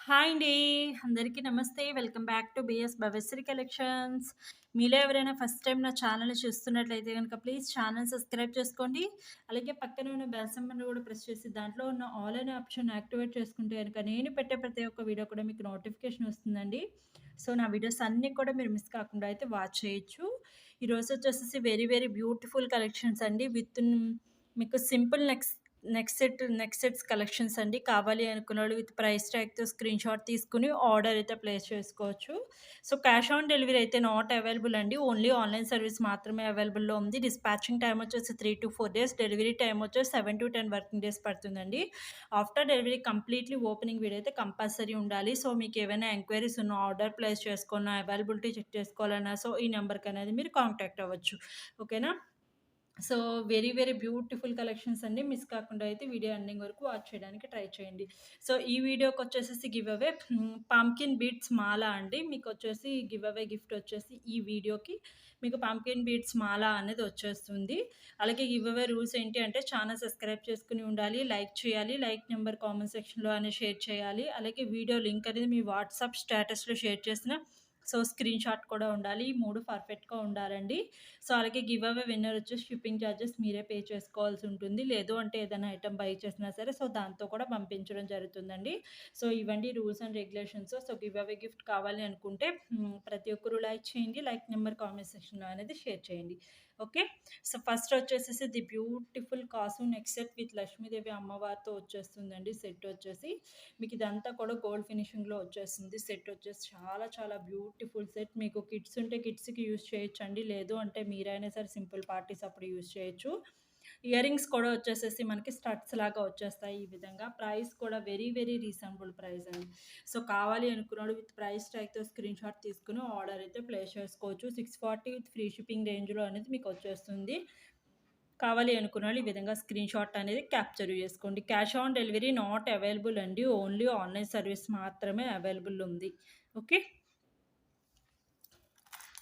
Hi అండి. అందరికీ నమస్తే. Welcome back to BS Bhavyasri collections. మీలో ఎవరైనా ఫస్ట్ టైం నా ఛానల్‌ని చూస్తున్నట్లయితే గనుక ప్లీజ్ ఛానల్ సబ్స్క్రైబ్ చేసుకోండి. అలాగే పక్కనే ఉన్న బెల్ సింబల్‌ని కూడా ప్రెస్ చేసి దాంట్లో ఉన్న ఆల్ అనే ఆప్షన్ యాక్టివేట్ చేసుకుంటే గనుక నేను పెట్టే ప్రతి ఒక్క వీడియో కూడా మీకు నోటిఫికేషన్ వస్తుందండి. సో, నా వీడియోస్ అన్నీ కూడా మీరు మిస్ కాకుండా అయితే వాచ్ చేయొచ్చు. ఈరోజు వచ్చేసేసి వెరీ వెరీ బ్యూటిఫుల్ కలెక్షన్స్ అండి. మీకు సింపుల్ నెక్ సెట్స్ కలెక్షన్స్ అండి. కావాలి అనుకున్నోళ్ళు విత్ ప్రైస్ ట్యాగ్‌తో స్క్రీన్‌షాట్ తీసుకొని ఆర్డర్ అయితే ప్లేస్ చేసుకోవచ్చు. సో, క్యాష్ ఆన్ డెలివరీ అయితే నాట్ అవైలబుల్ అండి. ఓన్లీ ఆన్‌లైన్ సర్వీస్ మాత్రమే అవైలబుల్‌లో ఉంది. డిస్పాచింగ్ టైమ్ వచ్చేసి 3-4 డేస్. డెలివరీ టైమ్ వచ్చేసి 7-10 వర్కింగ్ డేస్ పడుతుందండి. After delivery completely opening video అయితే కంపల్సరీ ఉండాలి. సో, మీకు ఏవైనా ఎంక్వైరీస్ ఉన్నా, ఆర్డర్ ప్లేస్ చేసుకోవాలన్నా, అవైలబిలిటీ చెక్ చేసుకోవాలన్నా సో, ఈ నంబర్‌కి అనేది మీరు కాంటాక్ట్ అవ్వచ్చు. ఓకేనా? So, very very beautiful collections అండి. మిస్ కాకుండా అయితే వీడియో ఎండింగ్ వరకు వాచ్ చేయడానికి ట్రై చేయండి. సో, ఈ వీడియోకొచ్చేసేసి గివ్ అవే పంకిన్ బీడ్స్ మాల అండి. మీకొచ్చేసి గివ్ అవే గిఫ్ట్ వచ్చేసి ఈ వీడియోకి మీకు పంకిన్ బీడ్స్ మాల అనేది వచ్చేస్తుంది. అలాగే గివ్ అవే రూల్స్ ఏంటి అంటే ఛానల్ సబ్స్క్రైబ్ చేసుకొని ఉండాలి, లైక్ చేయాలి, లైక్ నెంబర్ కామెంట్ సెక్షన్‌లో అనేది షేర్ చేయాలి. అలాగే వీడియో లింక్ అనేది మీ వాట్సాప్ స్టేటస్‌లో షేర్ చేసిన సో, స్క్రీన్‌షాట్ కూడా ఉండాలి. ఈ 3 పర్ఫెక్ట్‌గా ఉండాలండి. సో, అలాగే గివ్ అవే విన్నర్ వచ్చేసి షిప్పింగ్ చార్జెస్ మీరే పే చేసుకోవాల్సి ఉంటుంది. లేదు అంటే ఏదైనా ఐటెమ్ బై చేసినా సరే సో, దాంతో కూడా పంపించడం జరుగుతుందండి. సో, ఇవండి rules and regulations. So, give away gift కావాలి అనుకుంటే ప్రతి ఒక్కరు లైక్ చేయండి. లైక్ నెంబర్ కామెంట్ సెక్షన్‌లో అనేది షేర్ చేయండి. ఓకే. సో, ఫస్ట్ వచ్చేసేసి the beautiful kasu neck set with Lakshmidevi అమ్మవారితో వచ్చేస్తుందండి సెట్ వచ్చేసి. మీకు ఇదంతా కూడా గోల్డ్ ఫినిషింగ్‌లో వచ్చేస్తుంది. సెట్ వచ్చేసి చాలా చాలా బ్యూటిఫుల్ సెట్. మీకు కిడ్స్ ఉంటే కిడ్స్‌కి యూజ్ చేయొచ్చండి. లేదు అంటే మీరైనా సరే సింపుల్ పార్టీస్ అప్పుడు యూజ్ చేయొచ్చు. ఇయర్ రింగ్స్ కూడా వచ్చేసేసి మనకి స్టడ్స్ లాగా వచ్చేస్తాయి ఈ విధంగా. ప్రైస్ కూడా వెరీ వెరీ రీజనబుల్ ప్రైస్ అండి. సో, కావాలి అనుకున్నోడు విత్ ప్రైస్ ట్యాగ్‌తో స్క్రీన్‌షాట్ తీసుకొని ఆర్డర్ అయితే ప్లేస్ చేసుకోవచ్చు. 640 విత్ ఫ్రీ షిప్పింగ్ రేంజ్‌లో అనేది మీకు వచ్చేస్తుంది. కావాలి అనుకున్నోళ్ళు ఈ విధంగా స్క్రీన్‌షాట్ అనేది క్యాప్చర్ చేసుకోండి. Cash on delivery not available అండి. ఓన్లీ ఆన్‌లైన్ సర్వీస్ మాత్రమే అవైలబుల్ ఉంది. ఓకే.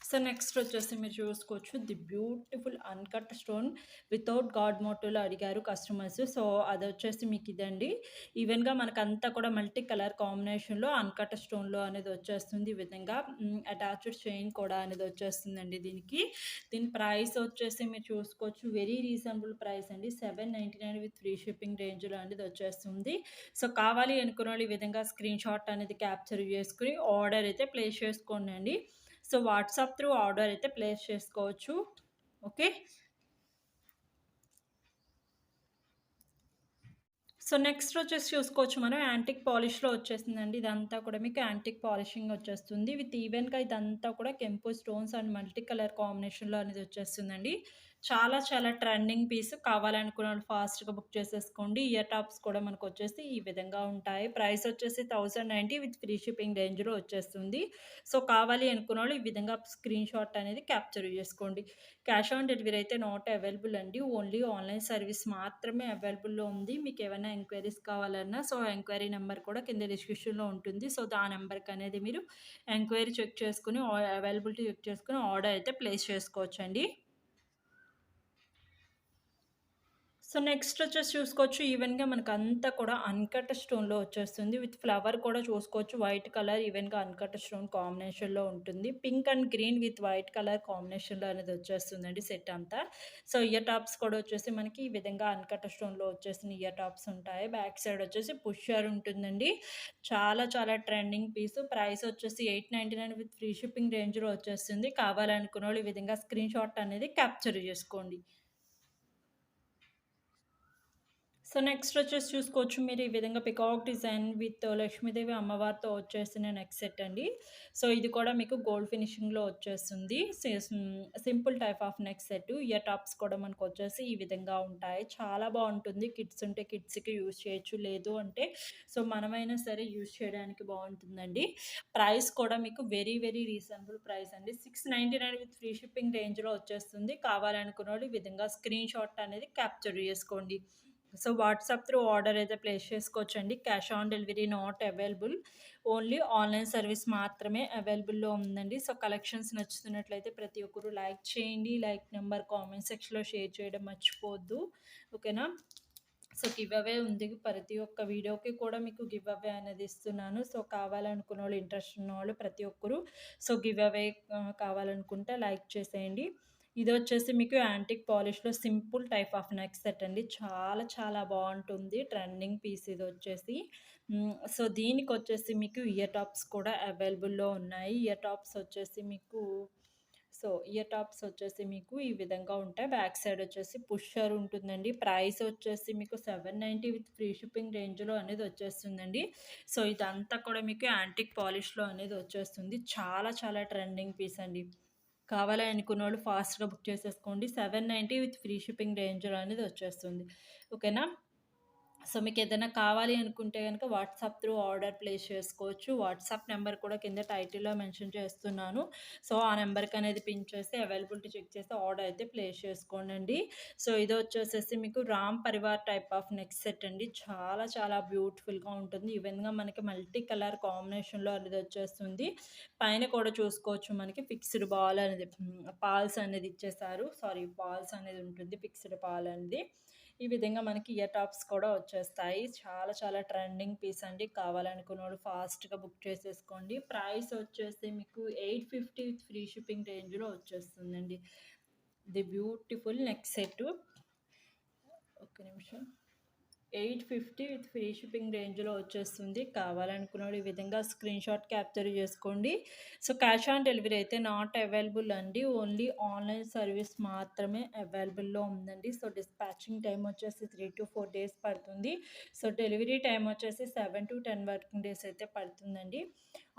సో, నెక్స్ట్ వచ్చేసి మీరు చూసుకోవచ్చు the beautiful uncut stone without god మోటివ్‌లో అడిగారు కస్టమర్స్. సో, అదొచ్చేసి మీకు ఇదండి. ఈవెన్‌గా మనకంతా కూడా మల్టీ కలర్ కాంబినేషన్‌లో అన్‌కట్ స్టోన్‌లో అనేది వచ్చేస్తుంది. ఈ విధంగా అటాచ్డ్ చైన్ కూడా అనేది వచ్చేస్తుందండి దీనికి. దీని ప్రైస్ వచ్చేసి మీరు చూసుకోవచ్చు వెరీ రీజనబుల్ ప్రైస్ అండి. 799 విత్ ఫ్రీ షిప్పింగ్ రేంజ్‌లో అనేది వచ్చేస్తుంది. సో, కావాలి అనుకున్నోళ్ళు ఈ విధంగా స్క్రీన్‌షాట్ అనేది క్యాప్చర్ చేసుకొని ఆర్డర్ అయితే ప్లేస్ చేసుకోండండి. సో, వాట్సాప్ త్రూ ఆర్డర్ అయితే ప్లేస్ చేసుకోవచ్చు. ఓకే. సో, నెక్స్ట్ వచ్చేసి చూసుకోవచ్చు మనం యాంటిక్ పాలిష్‌లో వచ్చేసిందండి. ఇదంతా కూడా మీకు యాంటిక్ పాలిషింగ్ వచ్చేస్తుంది. విత్ ఈవెన్‌గా ఇదంతా కూడా కెంపు స్టోన్స్ అండ్ మల్టీ కలర్ కాంబినేషన్‌లో అనేది వచ్చేస్తుందండి. చాలా చాలా ట్రెండింగ్ పీస్. కావాలనుకున్న వాళ్ళు ఫాస్ట్‌గా బుక్ చేసేసుకోండి. ఇయర్ టాప్స్ కూడా మనకొచ్చేసి ఈ విధంగా ఉంటాయి. ప్రైస్ వచ్చేసి 1090 విత్ ఫ్రీ షిప్పింగ్ రేంజ్‌లో వచ్చేస్తుంది. సో, కావాలి అనుకున్నోళ్ళు ఈ విధంగా స్క్రీన్‌షాట్ అనేది క్యాప్చర్ చేసుకోండి. క్యాష్ ఆన్ డెలివరీ అయితే నాట్ అవైలబుల్ అండి. ఓన్లీ ఆన్‌లైన్ సర్వీస్ మాత్రమే అవైలబుల్‌లో ఉంది. మీకేమైనా ఎంక్వైరీస్ కావాలన్నా సో, ఎంక్వైరీ నంబర్ కూడా కింద డిస్క్రిప్షన్‌లో ఉంటుంది. సో, ఆ నంబర్‌కనేది మీరు ఎంక్వైరీ చెక్ చేసుకొని అవైలబిలిటీ చెక్ చేసుకొని ఆర్డర్ అయితే ప్లేస్ చేసుకోవచ్చండి. సో, నెక్స్ట్ వచ్చేసి చూసుకోవచ్చు ఈవెన్‌గా మనకంతా కూడా అన్‌కట్ స్టోన్‌లో వచ్చేస్తుంది. విత్ ఫ్లవర్ కూడా చూసుకోవచ్చు. వైట్ కలర్ ఈవెన్‌గా అన్‌కట్ స్టోన్ కాంబినేషన్‌లో ఉంటుంది. Pink and green with white colour కాంబినేషన్‌లో అనేది వచ్చేస్తుందండి సెట్ అంతా. సో, ఇయర్ టాప్స్ కూడా వచ్చేసి మనకి ఈ విధంగా అన్‌కట్ స్టోన్‌లో వచ్చేసిన ఇయర్ టాప్స్ ఉంటాయి. బ్యాక్ సైడ్ వచ్చేసి పుషర్ ఉంటుందండి. చాలా చాలా ట్రెండింగ్ పీస్. ప్రైస్ వచ్చేసి 899 విత్ ఫ్రీ షిప్పింగ్ రేంజ్‌లో వచ్చేస్తుంది. కావాలనుకున్నోళ్ళు ఈ విధంగా స్క్రీన్‌షాట్ అనేది క్యాప్చర్ చేసుకోండి. సో, నెక్స్ట్ వచ్చేసి చూసుకోవచ్చు మీరు ఈ విధంగా పికాక్ డిజైన్ విత్ లక్ష్మీదేవి అమ్మవారితో వచ్చేసిన నెక్ సెట్ అండి. సో, ఇది కూడా మీకు గోల్డ్ ఫినిషింగ్‌లో వచ్చేస్తుంది. Simple type of neck set. Ear tops కూడా మనకొచ్చేసి ఈ విధంగా ఉంటాయి. చాలా బావుంటుంది. కిడ్స్ ఉంటే కిడ్స్‌కి యూజ్ చేయొచ్చు. లేదు అంటే సో, మనమైనా సరే యూజ్ చేయడానికి బావుంటుందండి. ప్రైస్ కూడా మీకు వెరీ వెరీ రీజనబుల్ ప్రైస్ అండి. 699 విత్ ఫ్రీ షిప్పింగ్ రేంజ్‌లో వచ్చేస్తుంది. కావాలనుకున్నోళ్ళు ఈ విధంగా స్క్రీన్‌షాట్ అనేది క్యాప్చర్ చేసుకోండి. సో, వాట్సాప్ త్రూ ఆర్డర్ అయితే ప్లేస్ చేసుకోవచ్చండి. Cash on delivery not available. Only online service మాత్రమే అవైలబుల్‌లో ఉందండి. సో, కలెక్షన్స్ నచ్చుతున్నట్లయితే ప్రతి ఒక్కరు లైక్ చేయండి. లైక్ నెంబర్ కామెంట్ సెక్షన్‌లో షేర్ చేయడం మర్చిపోవద్దు. ఓకేనా? సో గివ్ అవే ఉంది. ప్రతి ఒక్క వీడియోకి కూడా మీకు గివ్ అవే అనేది ఇస్తున్నాను. సో కావాలనుకున్న వాళ్ళు, ఇంట్రెస్ట్ ఉన్నవాళ్ళు ప్రతి ఒక్కరు సో గివ్ అవే కావాలనుకుంటే లైక్ చేసేయండి. ఇదొచ్చేసి మీకు యాంటిక్ పాలిష్‌లో simple type of neck set అండి. చాలా చాలా బావుంటుంది. ట్రెండింగ్ పీస్ ఇదొచ్చేసి. సో దీనికొచ్చేసి మీకు ఇయర్ టాప్స్ కూడా అవైలబుల్‌లో ఉన్నాయి. ఇయర్ టాప్స్ వచ్చేసి మీకు ఇయర్ టాప్స్ వచ్చేసి మీకు ఈ విధంగా ఉంటాయి. బ్యాక్ సైడ్ వచ్చేసి పుషర్ ఉంటుందండి. ప్రైస్ వచ్చేసి మీకు 790 విత్ ఫ్రీ షిప్పింగ్ రేంజ్‌లో అనేది వచ్చేస్తుందండి. సో ఇదంతా కూడా మీకు యాంటిక్ పాలిష్‌లో అనేది వచ్చేస్తుంది. చాలా చాలా ట్రెండింగ్ పీస్ అండి. కావాలి అనుకున్నోళ్ళు ఫాస్ట్‌గా బుక్ చేసేసుకోండి. 790 విత్ ఫ్రీ షిప్పింగ్ రేంజ్‌లో అనేది వచ్చేస్తుంది. ఓకేనా? సో మీకేదైనా కావాలి అనుకుంటే గనక వాట్సాప్ త్రూ ఆర్డర్ ప్లేస్ చేసుకోవచ్చు. వాట్సాప్ నెంబర్ కూడా కింద టైటిల్‌లో మెన్షన్ చేస్తున్నాను. సో ఆ నెంబర్‌కనేది పిన్ చేసి అవైలబిలిటీ చెక్ చేసి ఆర్డర్ అయితే ప్లేస్ చేసుకోండండి. సో ఇదొచ్చేసేసి మీకు Ram Parivar type of neck set అండి. చాలా చాలా బ్యూటిఫుల్‌గా ఉంటుంది. ఈ విధంగా మనకి మల్టీ కలర్ కాంబినేషన్‌లో అనేది వచ్చేస్తుంది. పైన కూడా చూసుకోవచ్చు మనకి ఫిక్స్డ్ బాల్ అనేది పాల్స్ అనేది ఇచ్చేసారు. పాల్స్ అనేది ఉంటుంది. ఫిక్స్డ్ పాల్ అనేది. ఈ విధంగా మనకి ఇయర్ టాప్స్ కూడా వచ్చేస్తాయి. చాలా చాలా ట్రెండింగ్ పీస్ అండి. కావాలనుకున్నోళ్ళు ఫాస్ట్‌గా బుక్ చేసేసుకోండి. ప్రైస్ వచ్చేసి మీకు 850 విత్ ఫ్రీ షిప్పింగ్ రేంజ్‌లో వచ్చేస్తుందండి. The beautiful neck set. ఒక్క నిమిషం. 850 విత్ ఫ్రీ షిప్పింగ్ రేంజ్‌లో వచ్చేస్తుంది. కావాలనుకున్నోళ్ళు ఈ విధంగా స్క్రీన్‌షాట్ క్యాప్చర్ చేసుకోండి. సో క్యాష్ ఆన్ డెలివరీ అయితే నాట్ అవైలబుల్ అండి. ఓన్లీ ఆన్‌లైన్ సర్వీస్ మాత్రమే అవైలబుల్‌లో ఉందండి. సో డిస్పాచింగ్ టైమ్ వచ్చేసి 3-4 డేస్ పడుతుంది. సో డెలివరీ టైమ్ వచ్చేసి 7-10 వర్కింగ్ డేస్ అయితే పడుతుందండి.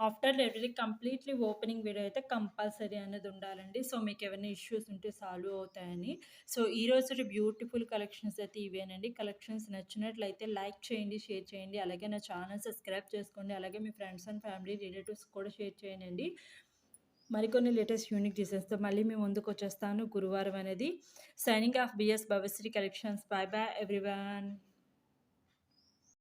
After delivery completely opening video అయితే కంపల్సరీ అనేది ఉండాలండి. సో మీకేమైనా ఇష్యూస్ ఉంటే సాల్వ్ అవుతాయని. సో ఈరోజు బ్యూటిఫుల్ కలెక్షన్స్ అయితే ఇవేనండి. కలెక్షన్స్ నచ్చినట్లయితే లైక్ చేయండి, షేర్ చేయండి. అలాగే నా ఛానల్ సబ్స్క్రైబ్ చేసుకోండి. అలాగే మీ ఫ్రెండ్స్ అండ్ ఫ్యామిలీ రిలేటివ్స్ కూడా షేర్ చేయండి. మరికొన్ని లేటెస్ట్ యూనిక్ డిజైన్స్‌తో మళ్ళీ మీ ముందుకొచ్చేస్తాను గురువారం అనేది. Signing off BS Bhavasri collections. Bye bye everyone.